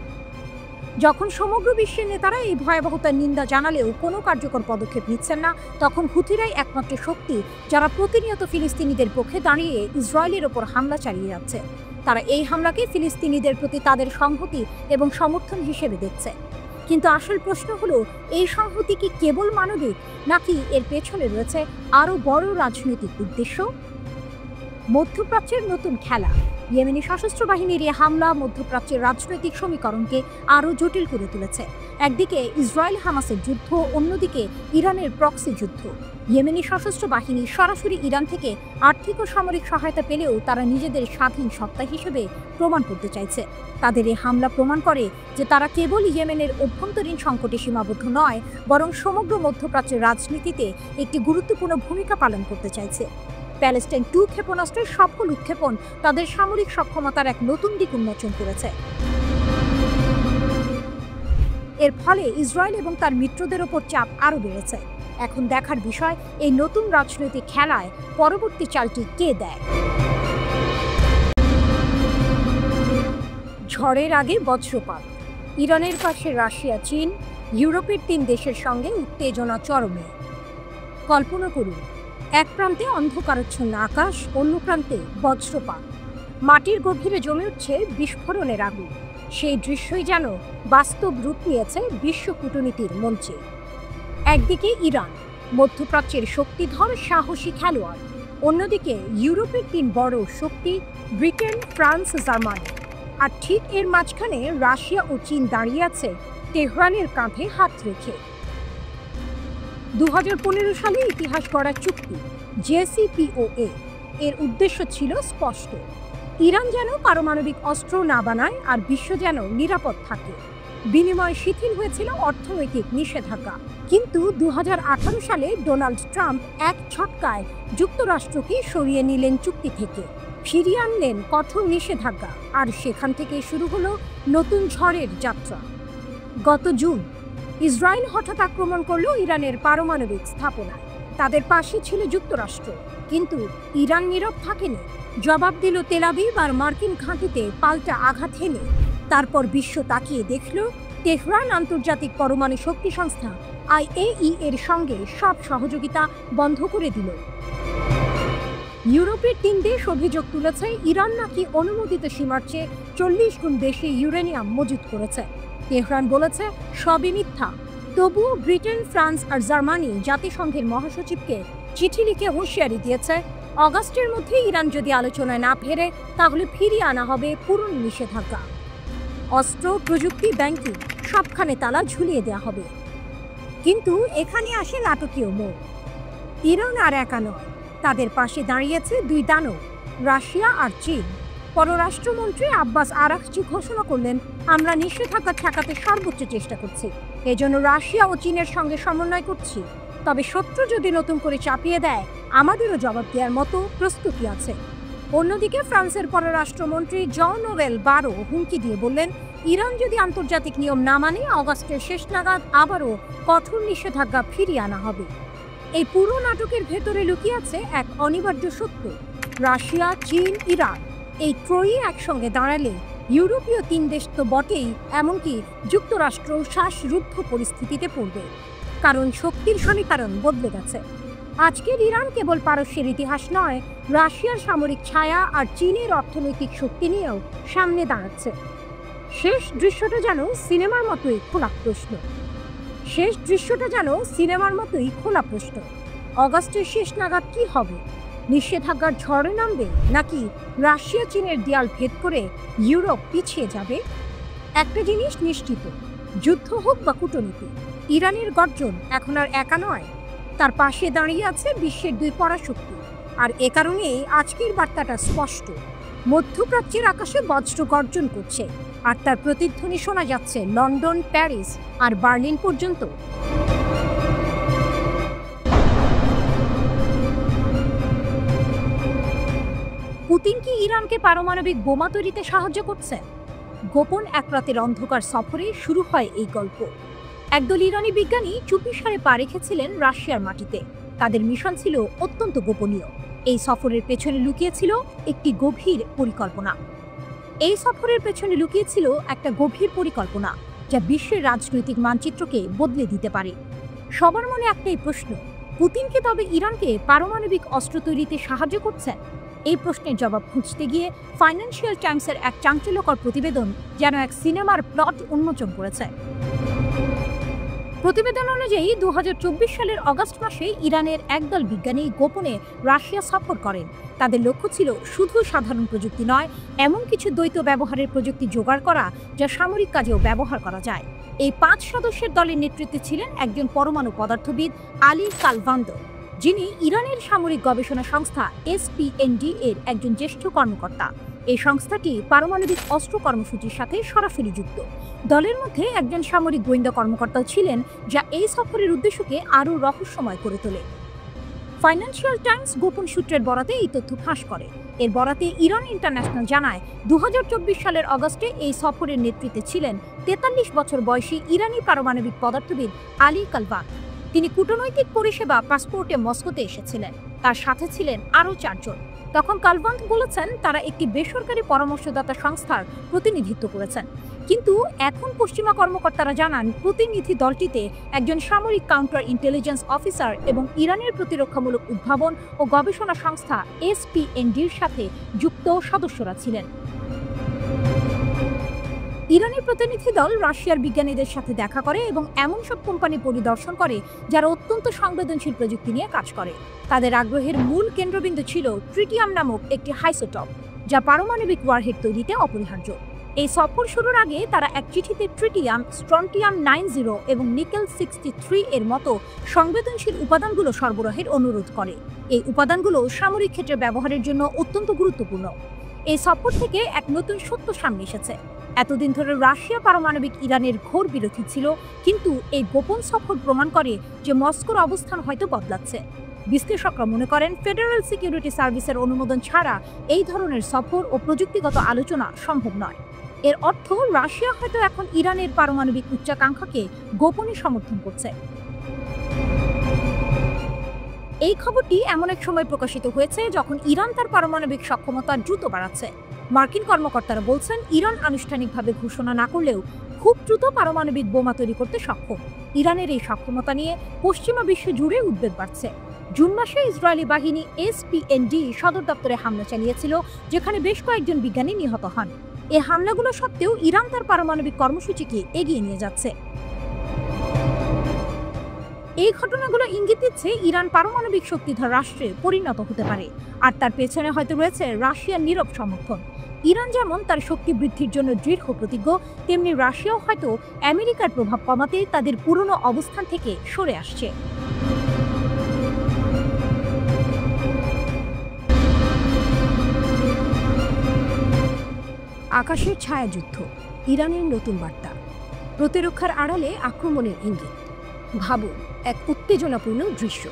যখন সমগ্র বিশ্বের নেতারা এই ভয়াবহতার নিন্দা জানালেও কোনো কার্যকর পদক্ষেপ নিচ্ছেন না, তখন হুথিরাই একমাত্র শক্তি যারা প্রতিনিয়ত ফিলিস্তিনিদের পক্ষে দাঁড়িয়ে ইসরায়েলের ওপর হামলা চালিয়ে যাচ্ছে। তারা এই হামলাকে ফিলিস্তিনিদের প্রতি তাদের সংহতি এবং সমর্থন হিসেবে দেখছে। কিন্তু আসল প্রশ্ন হলো, এই সংহতি কি কেবল মানবিক, নাকি এর পেছনে রয়েছে আরও বড় রাজনৈতিক উদ্দেশ্য? মধ্যপ্রাচ্যের নতুন খেলা। ইয়েমেনি সশস্ত্র বাহিনীর এই হামলা মধ্যপ্রাচ্যের রাজনৈতিক সমীকরণকে আরও জটিল করে তুলেছে। একদিকে ইসরায়েল হামাসের যুদ্ধ, অন্যদিকে ইরানের প্রক্সি যুদ্ধ। ইয়েমেনি সশস্ত্র বাহিনী সরাসরি ইরান থেকে আর্থিক ও সামরিক সহায়তা পেলেও তারা নিজেদের স্বাধীন সত্তা হিসেবে প্রমাণ করতে চাইছে। তাদের এই হামলা প্রমাণ করে যে তারা কেবল ইয়েমেনের অভ্যন্তরীণ সংকটে সীমাবদ্ধ নয়, বরং সমগ্র মধ্যপ্রাচ্যের রাজনীতিতে একটি গুরুত্বপূর্ণ ভূমিকা পালন করতে চাইছে। প্যালেস্টাইন 2 ক্ষেপণাস্ত্রের সফল উৎক্ষেপণ তাদের সামরিক সক্ষমতার এক নতুন দিক উন্মোচন করেছে। এর ফলে ইসরায়েল এবং তার মিত্রদের ওপর চাপ আরও বেড়েছে। এখন দেখার বিষয়, এই নতুন রাজনৈতিক খেলায় পরবর্তী চালটি কে দেয়। ঝড়ের আগে বজ্রপাত। ইরানের পাশে রাশিয়া, চীন, ইউরোপের 3 দেশের সঙ্গে উত্তেজনা চরমে। কল্পনা করুন, এক প্রান্তে অন্ধকারাচ্ছন্ন আকাশ, অন্য প্রান্তে বজ্রপাত। মাটির গভীরে জমে উঠছে বিস্ফোরণের আগুন। সেই দৃশ্যই যেন বাস্তব রূপ নিয়েছে বিশ্ব কূটনীতির মঞ্চে। একদিকে ইরান, মধ্যপ্রাচ্যের শক্তিধর সাহসী খেলোয়াড়। অন্যদিকে ইউরোপের 3 বড় শক্তি, ব্রিটেন, ফ্রান্স, জার্মানি। আর ঠিক এর মাঝখানে রাশিয়া ও চীন দাঁড়িয়ে আছে তেহরানের কাঁধে হাত রেখে। 2015 সালে ইতিহাস গড়া চুক্তি JCPOA এর উদ্দেশ্য ছিল স্পষ্ট। ইরান যেন পারমাণবিক অস্ত্র না বানায়, আর বিশ্ব যেন নিরাপদ থাকে। বিনিময়ে শিথিল হয়েছিল অর্থনৈতিক নিষেধাজ্ঞা। কিন্তু 2018 সালে ডোনাল্ড ট্রাম্প এক ছটকায় যুক্তরাষ্ট্রকে সরিয়ে নিলেন চুক্তি থেকে, ফিরিয়ে আনলেন কঠোর নিষেধাজ্ঞা। আর সেখান থেকে শুরু হলো নতুন ঝড়ের যাত্রা। গত জুন ইসরায়েল হঠাৎ আক্রমণ করল ইরানের পারমাণবিক স্থাপনায়। তাদের পাশে ছিল যুক্তরাষ্ট্র, কিন্তু ইরান নীরব থাকেনি। জবাব দিল তেল আবিব আর মার্কিন ঘাঁটিতে পাল্টা আঘাত হেনে। তারপর বিশ্ব তাকিয়ে দেখল, তেহরান আন্তর্জাতিক পরমাণু শক্তি সংস্থা IAEA এর সঙ্গে সব সহযোগিতা বন্ধ করে দিল। ইউরোপের 3 দেশ অভিযোগ তুলেছে ইরান নাকি অনুমোদিত সীমার চেয়ে 40 গুণ বেশি ইউরেনিয়াম মজুত করেছে। তেহরান বলেছে সবই মিথ্যা। তবুও ব্রিটেন, ফ্রান্স আর জার্মানি জাতিসংঘের মহাসচিবকে চিঠি লিখে হুঁশিয়ারি দিয়েছে, অগাস্টের মধ্যে ইরান যদি আলোচনায় না ফেরে, তাহলে ফিরিয়ে আনা হবে পুরনো নিষেধাজ্ঞা। অস্ত্র, প্রযুক্তি, ব্যাংকিং সবখানে তালা ঝুলিয়ে দেওয়া হবে। কিন্তু এখানে আসে নাটকীয় মোড়। ইরান আর একা নয়, তাদের পাশে দাঁড়িয়েছে 2 দানব, রাশিয়া আর চীন। পররাষ্ট্রমন্ত্রী আব্বাস আরাকচি ঘোষণা করলেন, আমরা নিষেধাজ্ঞা ঠেকাতে সর্বোচ্চ চেষ্টা করছি, এজন্য রাশিয়া ও চীনের সঙ্গে সমন্বয় করছি, তবে শত্রু যদি নতুন করে চাপিয়ে দেয় আমাদেরও জবাব দেওয়ার মতো প্রস্তুতি আছে। অন্যদিকে ফ্রান্সের পররাষ্ট্রমন্ত্রী জন নোভেল বারো হুমকি দিয়ে বললেন, ইরান যদি আন্তর্জাতিক নিয়ম না মানে অগাস্টের শেষ নাগাদ আবারও কঠোর নিষেধাজ্ঞা ফিরিয়ে আনা হবে। এই পুরো নাটকের ভেতরে লুকিয়ে আছে এক অনিবার্য সত্য। রাশিয়া, চীন, ইরান এই ত্রয়ী একসঙ্গে দাঁড়ালে ইউরোপীয় তিন দেশ তো বটেই, এমনকি যুক্তরাষ্ট্র শ্বাসরুদ্ধ পরিস্থিতিতে পড়বে। কারণ শক্তির সমীকরণ বদলে গেছে। আজকের ইরান কেবল পারস্যের ইতিহাস নয়, রাশিয়ার সামরিক ছায়া আর চীনের অর্থনৈতিক শক্তি নিয়েও সামনে দাঁড়াচ্ছে। শেষ দৃশ্যটা যেন সিনেমার মতোই খোলা প্রশ্ন। অগাস্টের শেষ নাগাদ কি হবে? নিষেধাজ্ঞার ঝড়ে নামবে, নাকি রাশিয়া চীনের দেয়াল ভেদ করে ইউরোপ পিছিয়ে যাবে? একটা জিনিস নিশ্চিত, যুদ্ধ হোক বা কূটনীতি, ইরানের গর্জন এখন আর একা নয়, তার পাশে দাঁড়িয়ে আছে বিশ্বের দুই পরাশক্তি। আর এ কারণেই আজকের বার্তাটা স্পষ্ট। মধ্যপ্রাচ্যের আকাশে বজ্র গর্জন করছে, আর তার প্রতিধ্বনি শোনা যাচ্ছে লন্ডন, প্যারিস আর বার্লিন পর্যন্ত। পুতিন কি ইরানকে পারমাণবিক বোমা তৈরিতে সাহায্য করছে? গোপন এক রাতের অন্ধকার সফরে শুরু হয় এই গল্প। একদল ইরানি বিজ্ঞানী চুপিসারে পা রেখেছিলেন রাশিয়ার মাটিতে। তাদের মিশন ছিল অত্যন্ত গোপনীয়। এই সফরের পেছনে লুকিয়েছিল একটা গভীর পরিকল্পনা, যা বিশ্বের রাজনৈতিক মানচিত্রকে বদলে দিতে পারে। সবার মনে একটাই প্রশ্ন, পুতিন কি তবে ইরানকে পারমাণবিক অস্ত্র তৈরিতে সাহায্য করছেন? এই প্রশ্নের জবাব খুঁজতে গিয়ে ফাইন্যান্সিয়াল টাইমসের এক চাঞ্চল্যকর প্রতিবেদন যেন এক সিনেমার প্লট উন্মোচন করেছে। প্রতিবেদন অনুযায়ী 2024 সালের অগাস্ট মাসে ইরানের একদল বিজ্ঞানী গোপনে রাশিয়া সফর করেন। তাদের লক্ষ্য ছিল শুধু সাধারণ প্রযুক্তি নয়, এমন কিছু দ্বৈত ব্যবহারের প্রযুক্তি জোগাড় করা যা সামরিক কাজেও ব্যবহার করা যায়। এই 5 সদস্যের দলের নেতৃত্বে ছিলেন একজন পরমাণু পদার্থবিদ আলী কালভান্দো, যিনি ইরানের সামরিক গবেষণা সংস্থা SPND এর একজন জ্যেষ্ঠ কর্মকর্তা। এই সংস্থাটি পারমাণবিক অস্ত্র কর্মসূচির সাথে সরাসরি যুক্ত। দলের মধ্যে একজন সামরিক গোয়েন্দা কর্মকর্তাও ছিলেন, যা এই সফরের উদ্দেশ্যকে আরও রহস্যময় করে তোলে। ফাইন্যান্সিয়াল টাইমস গোপন সূত্রের বরাতে এই তথ্য ফাঁস করে। এর বরাতে ইরান ইন্টারন্যাশনাল জানায়, 2024 সালের অগস্টে এই সফরের নেতৃত্বে ছিলেন 43 বছর বয়সী ইরানি পারমাণবিক পদার্থবিদ আলী কালভান। তিনি কূটনৈতিক পরিষেবা পাসপোর্টে মস্কোতে এসেছিলেন। তার সাথে ছিলেন আরও 4 জন। তখন কালভান বলেছেন তারা একটি বেসরকারি পরামর্শদাতা সংস্থার প্রতিনিধিত্ব করেছেন। কিন্তু এখন পশ্চিমা কর্মকর্তারা জানান, প্রতিনিধি দলটিতে একজন সামরিক কাউন্টার ইন্টেলিজেন্স অফিসার এবং ইরানের প্রতিরক্ষামূলক উদ্ভাবন ও গবেষণা সংস্থা SPND-র সাথে যুক্ত সদস্যরা ছিলেন। ইরানের প্রতিনিধি দল রাশিয়ার বিজ্ঞানীদের সাথে দেখা করে এবং এমন সব কোম্পানি পরিদর্শন করে যারা অত্যন্ত সংবেদনশীল প্রযুক্তি নিয়ে কাজ করে। তাদের আগ্রহের মূল কেন্দ্রবিন্দু ছিল ট্রিটিয়াম নামক একটি হাইসোটপ, যা পারমাণবিক ওয়ারহেড তৈরিতে অপরিহার্য। এই সফর শুরুর আগে তারা এক চিঠিতে ট্রিটিয়াম, স্ট্রন্টিয়াম 90 এবং নিকেল 63 এর মতো সংবেদনশীল উপাদানগুলো সরবরাহের অনুরোধ করে। এই উপাদানগুলো সামরিক ক্ষেত্রে ব্যবহারের জন্য অত্যন্ত গুরুত্বপূর্ণ। এই সফর থেকে এক নতুন সত্য সামনে এসেছে। এতদিন ধরে রাশিয়া পারমাণবিক ইরানের ঘোর বিরোধী ছিল, কিন্তু এই গোপন সফর প্রমাণ করে যে মস্কোর অবস্থান হয়তো বদলাচ্ছে। বিশ্লেষকরা মনে করেন, ফেডারেল সিকিউরিটি সার্ভিসের অনুমোদন ছাড়া এই ধরনের সফর ও প্রযুক্তিগত আলোচনা সম্ভব নয়। এর অর্থ রাশিয়া হয়তো এখন ইরানের পারমাণবিক উচ্চাকাঙ্ক্ষাকে গোপনে সমর্থন করছে। এই খবরটি এমন এক সময় প্রকাশিত হয়েছে যখন ইরান তার পারমাণবিক সক্ষমতা দ্রুত বাড়াচ্ছে। মার্কিন কর্মকর্তারা বলছেন, ইরান আনুষ্ঠানিকভাবে ঘোষণা না করলেও খুব দ্রুত পারমাণবিক বোমা তৈরি করতে সক্ষম। ইরানের এই সক্ষমতা নিয়ে পশ্চিমা বিশ্ব জুড়ে উদ্বেগ বাড়ছে। জুন মাসে ইসরায়েলি বাহিনী SPND সদর দপ্তরে হামলা চালিয়েছিল, যেখানে বেশ কয়েকজন বিজ্ঞানী নিহত হন। এই হামলাগুলো সত্ত্বেও ইরান তার পারমাণবিক কর্মসূচিকে এগিয়ে নিয়ে যাচ্ছে। এই ঘটনাগুলো ইঙ্গিত দিচ্ছে ইরান পারমাণবিক শক্তিধর রাষ্ট্রে পরিণত হতে পারে, আর তার পেছনে হয়তো রয়েছে রাশিয়ার নীরব সমর্থন। ইরান যেমন তার শক্তি বৃদ্ধির জন্য দৃঢ় প্রতিজ্ঞ, তেমনি রাশিয়াও হয়তো আমেরিকার প্রভাব কমাতে তাদের পুরনো অবস্থান থেকে সরে আসছে। আকাশের ছায়াযুদ্ধ, ইরানের নতুন বার্তা। প্রতিরক্ষার আড়ালে আক্রমণের ইঙ্গিত। ভাবুন, এক উত্তেজনাপূর্ণ দৃশ্য।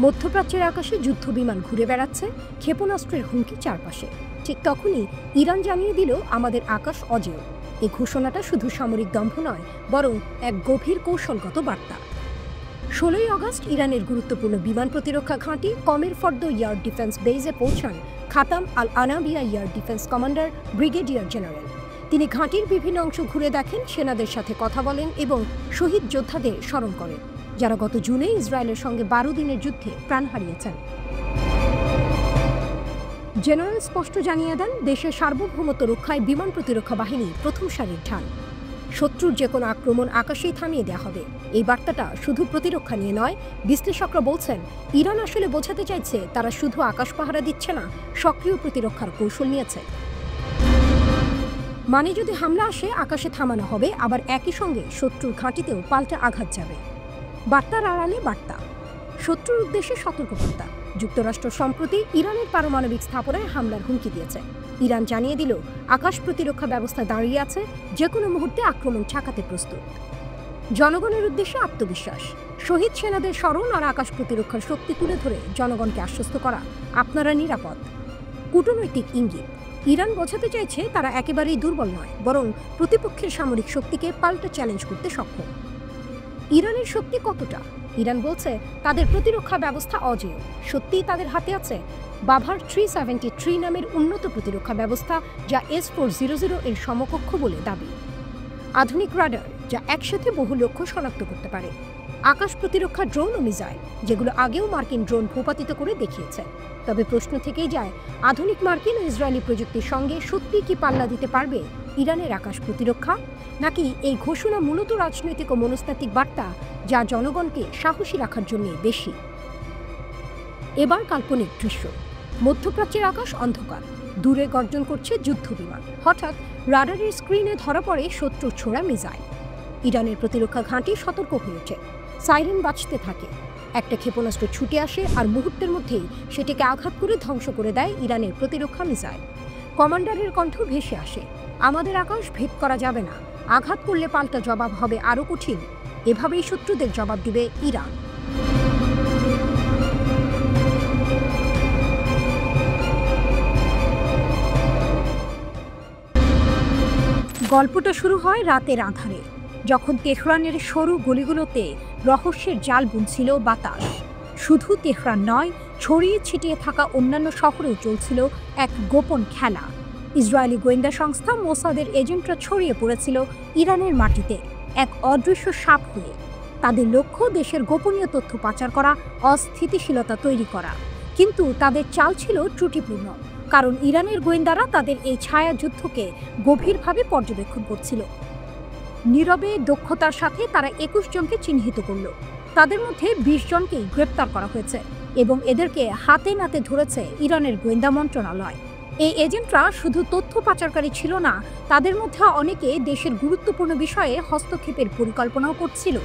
মধ্যপ্রাচ্যের আকাশে যুদ্ধ বিমান ঘুরে বেড়াচ্ছে, ক্ষেপণাস্ত্রের হুমকি চারপাশে। ঠিক তখনই ইরান জানিয়ে দিল, আমাদের আকাশ অজেয়। এই ঘোষণাটা শুধু সামরিক দম্ভ নয়, বরং এক গভীর কৌশলগত বার্তা। 16ই আগস্ট ইরানের গুরুত্বপূর্ণ বিমান প্রতিরক্ষা ঘাঁটি কমের ফর্দ এয়ার ডিফেন্স বেজে পৌঁছান Khatam al Anbiya air defence commander brigadier general. তিনি ঘাঁটির বিভিন্ন অংশ ঘুরে দেখেন, সেনাদের সাথে কথা বলেন এবং শহীদ যোদ্ধাদের স্মরণ করেন, যারা গত জুনে ইসরায়েলের সঙ্গে 12 দিনের যুদ্ধে প্রাণ হারিয়েছেন। জেনারেল স্পষ্ট জানিয়ে দেন, দেশের সার্বভৌমত্ব রক্ষায় বিমান প্রতিরক্ষা বাহিনী প্রথম সারির ঢাল। শত্রুর যে কোনো আক্রমণ আকাশেই থামিয়ে দেওয়া হবে। এই বার্তাটা শুধু প্রতিরক্ষা নিয়ে নয়, বিশ্লেষকরা বলছেন ইরান আসলে বোঝাতে চাইছে তারা শুধু আকাশ পাহারা দিচ্ছে না, সক্রিয় প্রতিরক্ষার কৌশল নিয়েছে। মানে যদি হামলা আসে, আকাশে থামানো হবে, আবার একই সঙ্গে শত্রুর ঘাঁটিতেও পাল্টা আঘাত যাবে। বার্তার আড়ালে বার্তা, শত্রুর উদ্দেশ্যে সতর্কবার্তা। যুক্তরাষ্ট্র সম্প্রতি ইরানের পারমাণবিক স্থাপনায় হামলার হুমকি দিয়েছে। ইরান জানিয়ে দিল, আকাশ প্রতিরক্ষা ব্যবস্থা দাঁড়িয়ে আছে, যে কোনো মুহূর্তে আক্রমণ ঠেকাতে প্রস্তুত। জনগণের উদ্দেশ্যে আত্মবিশ্বাস, শহীদ সেনাদের স্মরণ আর আকাশ প্রতিরক্ষার শক্তি তুলে ধরে জনগণকে আশ্বস্ত করা, আপনারা নিরাপদ। কূটনৈতিক ইঙ্গিত, ইরান বোঝাতে চাইছে তারা একেবারেই দুর্বল নয়, বরং প্রতিপক্ষের সামরিক শক্তিকে পাল্টা চ্যালেঞ্জ করতে সক্ষম। ইরানের শক্তি কতটা? ইরান বলছে তাদের প্রতিরক্ষা ব্যবস্থা অজেয়। সত্যিই তাদের হাতে আছে বাভার 373 নামের উন্নত প্রতিরক্ষা ব্যবস্থা, যা S-400 এর সমকক্ষ বলে দাবি। আধুনিক রাডার, যা একসাথে বহু লক্ষ্য শনাক্ত করতে পারে। আকাশ প্রতিরক্ষা ড্রোন ও মিসাইল, যেগুলো আগেও মার্কিন ড্রোন ভূপাতিত করে দেখিয়েছে। তবে প্রশ্ন থেকেই যায়, আধুনিক মার্কিন ও ইসরায়েলি প্রযুক্তির সঙ্গে সত্যি কি পাল্লা দিতে পারবে ইরানের আকাশ প্রতিরক্ষা? নাকি এই ঘোষণা মূলত রাজনৈতিক ও মনস্তাত্ত্বিক বার্তা, যা জনগণকে সাহসী রাখার জন্য বেশি? এবার কাল্পনিক দৃশ্য। মধ্যপ্রাচ্যের আকাশ অন্ধকার, দূরে গর্জন করছে যুদ্ধ বিমান। হঠাৎ রাডারের স্ক্রিনে ধরা পড়ে শত্রুর ছোড়া মিসাইল। ইরানের প্রতিরক্ষা ঘাঁটি সতর্ক হয়েছে, সাইরেন বাজতে থাকে। একটা ক্ষেপণাস্ত্র ছুটে আসে আর মুহূর্তের মধ্যেই সেটিকে আঘাত করে ধ্বংস করে দেয় ইরানের প্রতিরক্ষা মিসাইল। কমান্ডারের কণ্ঠ ভেসে আসে, আমাদের আকাশ ভেদ করা যাবে না, আঘাত করলে পাল্টা জবাব হবে আরও কঠিন। এভাবেই শত্রুদের জবাব দিবে ইরান। গল্পটা শুরু হয় রাতের আঁধারে, যখন তেহরানের সরু গলিগুলোতে রহস্যের জাল বুনছিল বাতাস। শুধু তেহরান নয়, ছড়িয়ে ছিটিয়ে থাকা অন্যান্য শহরেও চলছিল এক গোপন খেলা। ইসরায়েলি গোয়েন্দা সংস্থা মোসাদের এজেন্টরা ছড়িয়ে পড়েছিল ইরানের মাটিতে এক অদৃশ্য সাপ হয়ে। তাদের লক্ষ্য দেশের গোপনীয় তথ্য পাচার করা, অস্থিতিশীলতা তৈরি করা। কিন্তু তাদের চাল ছিল ত্রুটিপূর্ণ, কারণ ইরানের গোয়েন্দারা তাদের এই ছায়া যুদ্ধকে গভীরভাবে পর্যবেক্ষণ করছিল। নীরবে দক্ষতার সাথে তারা 21 জনকে চিহ্নিত করল। তাদের মধ্যে 20 জনকেই গ্রেপ্তার করা হয়েছে এবং এদেরকে হাতে নাতে ধরেছে ইরানের গোয়েন্দা মন্ত্রণালয়। এই এজেন্টরা শুধু তথ্য পাচারকারী ছিল না, তাদের মধ্যে অনেকে দেশের গুরুত্বপূর্ণ বিষয়ে হস্তক্ষেপের পরিকল্পনাও করছিল।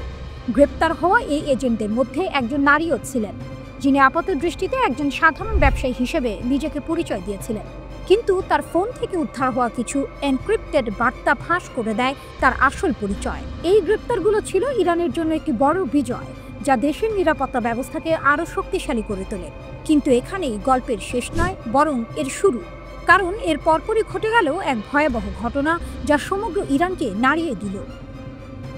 গ্রেপ্তার হওয়া এই এজেন্টদের মধ্যে একজন নারীও ছিলেন, যিনি আপাতদৃষ্টিতে একজন সাধারণ ব্যবসায়ী হিসেবে নিজেকে পরিচয় দিয়েছিলেন। কিন্তু তার ফোন থেকে উদ্ধার হওয়া কিছু এনক্রিপ্টেড বার্তা ফাঁস করে দেয় তার আসল পরিচয়। এই গ্রেপ্তারগুলো ছিল ইরানের জন্য একটি বড় বিজয়, যা দেশের নিরাপত্তা ব্যবস্থাকে আরও শক্তিশালী করে তোলে। কিন্তু এখানেই গল্পের শেষ নয়, বরং এর শুরু। কারণ এর পরপরই ঘটে গেল এক ভয়াবহ ঘটনা, যা সমগ্র ইরানকে নাড়িয়ে দিল।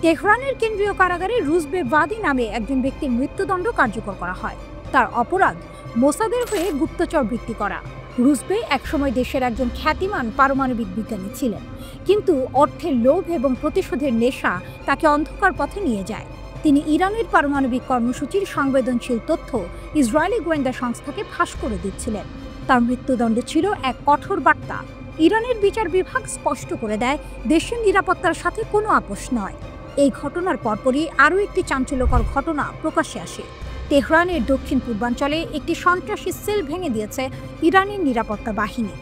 তেহরানের কেন্দ্রীয় কারাগারে রুজবে ভাদি নামে একজন ব্যক্তির মৃত্যুদণ্ড কার্যকর করা হয়। তার অপরাধ মোসাদের হয়ে গুপ্তচর বৃত্তি করা। রুজবে একসময় দেশের একজন খ্যাতিমান পারমাণবিক বিজ্ঞানী ছিলেন, কিন্তু অর্থের লোভ এবং প্রতিশোধের নেশা তাকে অন্ধকার পথে নিয়ে যায়। তিনি ইরানের পারমাণবিক কর্মসূচির সংবেদনশীল তথ্য ইসরায়েলি গোয়েন্দা সংস্থাকে ফাঁস করে দিচ্ছিলেন। তার মৃত্যুদণ্ড ছিল এক কঠোর বার্তা। ইরানের বিচার বিভাগ স্পষ্ট করে দেয়, দেশের নিরাপত্তার সাথে কোনো আপোষ নয়। এই ঘটনার পরপরই আরও একটি চাঞ্চল্যকর ঘটনা প্রকাশ্যে আসে। তেহরানের দক্ষিণ পূর্বাঞ্চলে একটি সন্ত্রাসী সেল ভেঙে দিয়েছে ইরানের নিরাপত্তা বাহিনী।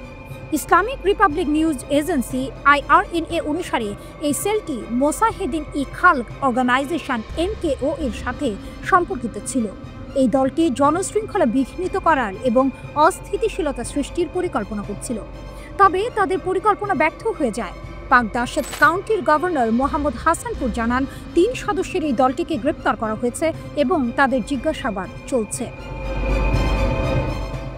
Islamic Republic news agency IRNA অনুসারে এই সেলটি মোসাহেদিন-ই-খালক অর্গানাইজেশন MKO এর সাথে সম্পর্কিত ছিল। এই দলটি জনশৃঙ্খলা বিঘ্নিত করার এবং অস্থিতিশীলতা সৃষ্টির পরিকল্পনা করছিল। তবে তাদের পরিকল্পনা ব্যর্থ হয়ে যায়। পাক দাশেত কাউন্টির গভর্নর মোহাম্মদ হাসানপুর জানান 3 সদস্যের এই দলটিকে গ্রেপ্তার করা হয়েছে এবং তাদের জিজ্ঞাসাবাদ চলছে।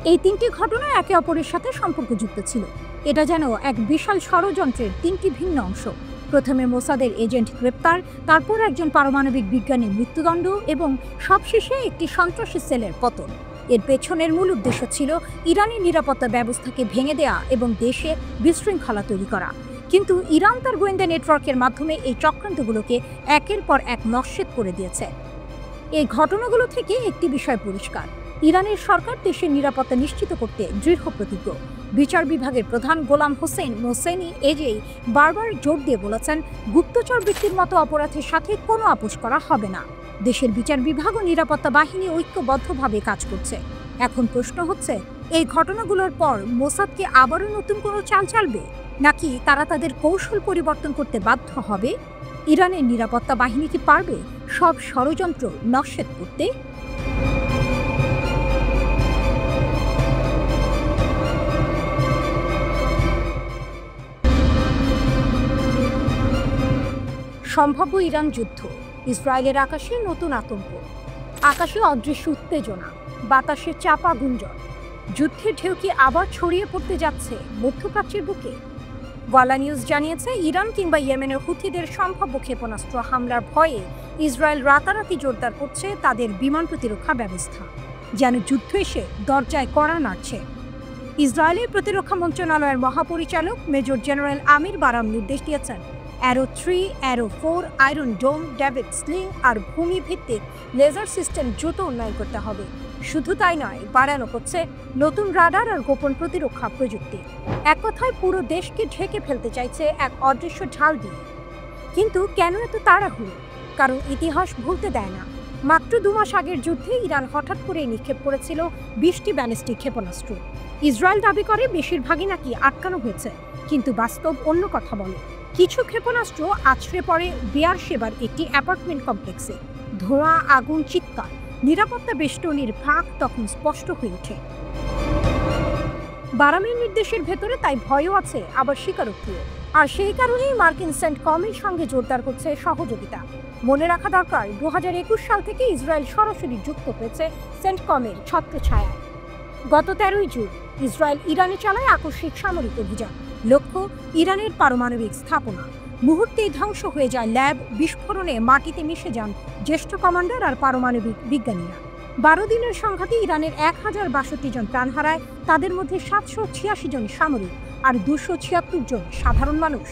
এই 3টি ঘটনা একে অপরের সাথে সম্পর্কযুক্ত ছিল। এটা যেন এক বিশাল ষড়যন্ত্রের 3টি ভিন্ন অংশ। প্রথমে মোসাদের এজেন্ট গ্রেপ্তার, তারপর একজন পারমাণবিক বিজ্ঞানীর মৃত্যুদণ্ড এবং সবশেষে একটি সন্ত্রাসী সেলের পতন। এর পেছনের মূল উদ্দেশ্য ছিল ইরানের নিরাপত্তা ব্যবস্থাকে ভেঙে দেয়া এবং দেশে বিশৃঙ্খলা তৈরি করা। কিন্তু ইরান তার গোয়েন্দা নেটওয়ার্কের মাধ্যমে এই চক্রান্তগুলোকে একের পর এক নস্যাৎ করে দিয়েছে। এই ঘটনাগুলো থেকে একটি বিষয় পরিষ্কার, ইরানের সরকার দেশের নিরাপত্তা নিশ্চিত করতে দৃঢ় প্রতিজ্ঞ। বিচার বিভাগের প্রধান গোলাম হোসেন মোসেনি এজেই বারবার জোর দিয়ে বলেছেন, গুপ্তচর বৃত্তির মতো অপরাধের সাথে কোনো আপোষ করা হবে না। দেশের বিচার বিভাগ ও নিরাপত্তা বাহিনী ঐক্যবদ্ধভাবে কাজ করছে। এখন প্রশ্ন হচ্ছে, এই ঘটনাগুলোর পর মোসাদকে আবারও নতুন কোনো চাল চালবে, নাকি তারা তাদের কৌশল পরিবর্তন করতে বাধ্য হবে? ইরানের নিরাপত্তা বাহিনী কি পারবে সব ষড়যন্ত্র নস্যাৎ করতে? সম্ভাব্য ইরান যুদ্ধ, ইসরায়েলের আকাশে নতুন আতঙ্ক, আকাশে অদৃশ্য উত্তেজনা, বাতাসে চাপা গুঞ্জন। যুদ্ধের ঢেউ কি আবার ছড়িয়ে পড়তে যাচ্ছে মধ্যপ্রাচ্যের বুকে? ওয়ালা নিউজ জানিয়েছে, ইরান কিংবা ইয়েমেনের হুথিদের সম্ভাব্য ক্ষেপণাস্ত্র হামলার ভয়ে ইসরায়েল রাতারাতি জোরদার করছে তাদের বিমান প্রতিরক্ষা ব্যবস্থা, যেন যুদ্ধ এসে দরজায় কড়া নাড়ছে। ইসরায়েলের প্রতিরক্ষা মন্ত্রণালয়ের মহাপরিচালক মেজর জেনারেল আমির বারাম নির্দেশ দিয়েছেন, অ্যারো 3, অ্যারো 4, আয়রন ডোম, ডেভিড স্লিং আর ভূমি ভিত্তিক লেজার সিস্টেম দ্রুত উন্নয়ন করতে হবে। শুধু তাই নয়, বাড়ানো হচ্ছে নতুন রাডার আর গোপন প্রতিরক্ষা প্রযুক্তি। এক কথায় পুরো দেশকে ঢেকে ফেলতে চাইছে এক অদৃশ্য ঢাল দিয়ে। কিন্তু কেন এত তাড়াহুড়ো? কারণ ইতিহাস ভুলতে দেয় না। মাত্র 2 মাস আগের যুদ্ধে ইরান হঠাৎ করে নিক্ষেপ করেছিল 20টি ব্যালিস্টিক ক্ষেপণাস্ত্র। ইসরায়েল দাবি করে বেশিরভাগই নাকি আটকানো হয়েছে, কিন্তু বাস্তব অন্য কথা বলে। কিছু ক্ষেপণাস্ত্র আছড়ে পড়ে বেয়ারশেবার একটি অ্যাপার্টমেন্ট কমপ্লেক্সে। ধোঁয়া, আগুন, চিৎকার, নিরাপত্তা বেষ্টনীর ফাঁক তখন স্পষ্ট হয়ে ওঠে। বারামের নির্দেশের ভেতরে তাই ভয়ও আছে, আবার স্বীকারোক্তিও। আর সেই কারণেই মার্কিন সেন্টকমের সঙ্গে জোরদার করছে সহযোগিতা। মনে রাখা দরকার, 2021 সাল থেকে ইসরায়েল সরাসরি যুক্ত হয়েছে সেন্টকমের ছত্রছায়ায়। গত 13ই জুন ইসরায়েল ইরানে চালায় আকস্মিক সামরিক অভিযান। লক্ষ্য ইরানের পারমাণবিক স্থাপনা। মুহূর্তেই ধ্বংস হয়ে যায় ল্যাব, বিস্ফোরণে মাটিতে মিশে যান জ্যেষ্ঠ কমান্ডার আর পারমাণবিক বিজ্ঞানীরা। 12 দিনের সংঘাতে ইরানের 1062 জন প্রাণ হারায়, তাদের মধ্যে 786 জন সামরিক আর 276 জন সাধারণ মানুষ।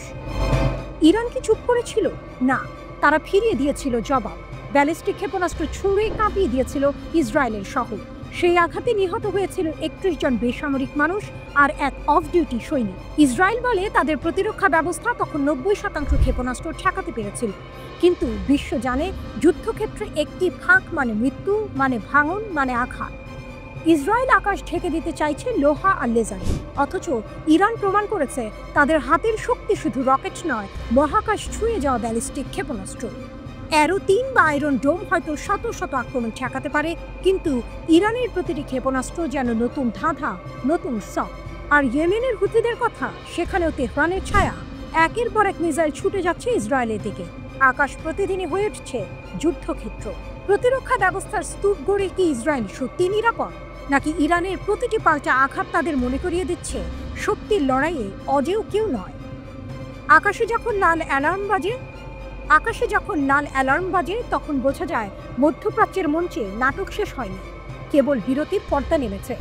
ইরান কি চুপ করেছিল? না, তারা ফিরিয়ে দিয়েছিল জবাব। ব্যালিস্টিক ক্ষেপণাস্ত্র ছুঁড়ে কাঁপিয়ে দিয়েছিল ইসরায়েলের শহর। সেই আঘাতে নিহত হয়েছিল 31 জন বেসামরিক মানুষ আর এক অফ ডিউটি সৈনিক। ইসরায়েল বলে তাদের প্রতিরক্ষা ব্যবস্থা তখন 90% ক্ষেপণাস্ত্র ঠেকাতে পেরেছিল। কিন্তু বিশ্ব জানে, যুদ্ধক্ষেত্রে একটি ফাঁক মানে মৃত্যু, মানে ভাঙন, মানে আঘাত। ইসরায়েল আকাশ ঢেকে দিতে চাইছে লোহা আর লেজার, অথচ ইরান প্রমাণ করেছে তাদের হাতের শক্তি শুধু রকেট নয়, মহাকাশ ছুঁয়ে যাওয়া ব্যালিস্টিক ক্ষেপণাস্ত্র। অ্যারো 3 বা আয়রন ডোম হয়তো শত শত আক্রমণ ঠেকাতে পারে, কিন্তু ইরানের প্রতিটি ক্ষেপণাস্ত্র যেন নতুন ধাঁধা, নতুন শক। আর ইয়েমেনের হুথিদের কথা, সেখানেও তেহরানের ছায়া। একের পর এক মিসাইল ছুটে যাচ্ছে ইসরায়েলের দিকে। আকাশ প্রতিদিনই হয়ে উঠছে যুদ্ধক্ষেত্র। প্রতিরক্ষা ব্যবস্থার স্তূপ গড়ে কি ইসরায়েল সত্যি নিরাপদ, নাকি ইরানের প্রতিটি পাল্টা আঘাত তাদের মনে করিয়ে দিচ্ছে শক্তির লড়াইয়ে অজেয় কেউ নয়? আকাশে যখন লাল অ্যালার্ম বাজে তখন বোঝা যায় মধ্যপ্রাচ্যের মঞ্চে নাটক শেষ হয়নি, কেবল বিরতির পর্দা নেমেছে।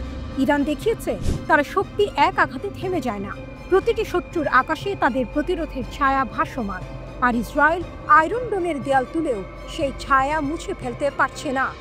ইরান দেখিয়েছে তারা শক্তি এক আঘাতে থেমে যায় না। প্রতিটি শত্রুর আকাশে তাদের প্রতিরোধের ছায়া ভাসমান। আর ইসরায়েল আয়রন ডোমের দেয়াল তুলেও সেই ছায়া মুছে ফেলতে পারছে না।